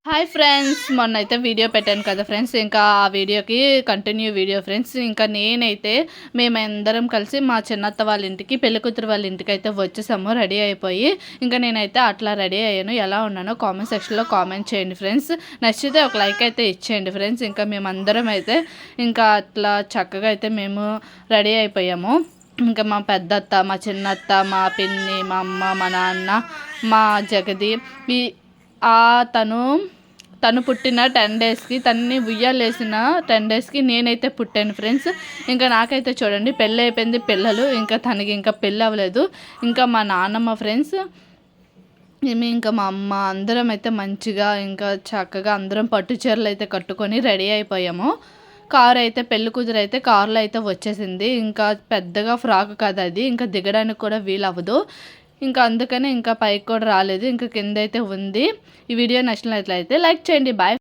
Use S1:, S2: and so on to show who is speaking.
S1: Hi friends, మొన్నైతే video పెట్టాను కదా friends. ఇంకా ఆ వీడియోకి కంటిన్యూ వీడియో ఫ్రెండ్స్. ఇంకా నేనైతే మేమందరం కలిసి మా చిన్నత్త వాళ్ళ ఇంటికి, పెళ్ళికూతురు వాళ్ళ ఇంటికి అయితే వచ్చేసాము రెడీ అయిపోయి. ఇంకా నేనైతే అట్లా రెడీ అయ్యాను. ఎలా ఉన్నానో కామెంట్ సెక్షన్లో కామెంట్ చేయండి ఫ్రెండ్స్. నచ్చితే ఒక లైక్ అయితే ఇచ్చేయండి ఫ్రెండ్స్. ఇంకా మేమందరం అయితే ఇంకా అట్లా చక్కగా అయితే మేము రెడీ అయిపోయాము. ఇంకా మా పెద్దత్త, మా చిన్నత్త, మా పిన్ని, మా అమ్మ, మా నాన్న, మా జగది ఈ తను పుట్టిన 10 డేస్కి, తనని ఉయ్యాలేసిన 10 డేస్కి నేనైతే పుట్టాను ఫ్రెండ్స్. ఇంకా నాకైతే చూడండి పెళ్ళి అయిపోయింది, పిల్లలు. ఇంకా తనకి ఇంకా పెళ్ళి అవ్వలేదు. ఇంకా మా నాన్నమ్మ ఫ్రెండ్స్, ఇంకా మా అమ్మ అందరం అయితే మంచిగా ఇంకా చక్కగా అందరం పట్టు చీరలు అయితే కట్టుకొని రెడీ అయిపోయాము. కారు అయితే పెళ్లి కూతురు అయితే కారులో అయితే వచ్చేసింది. ఇంకా పెద్దగా ఫ్రాక్ కదా అది, ఇంకా దిగడానికి కూడా వీలవ్వదు. ఇంకా అందుకనే ఇంకా పైకి కూడా రాలేదు, ఇంకా కింద అయితే ఉంది. ఈ వీడియో నచ్చినట్లయితే లైక్ చేయండి. బాయ్.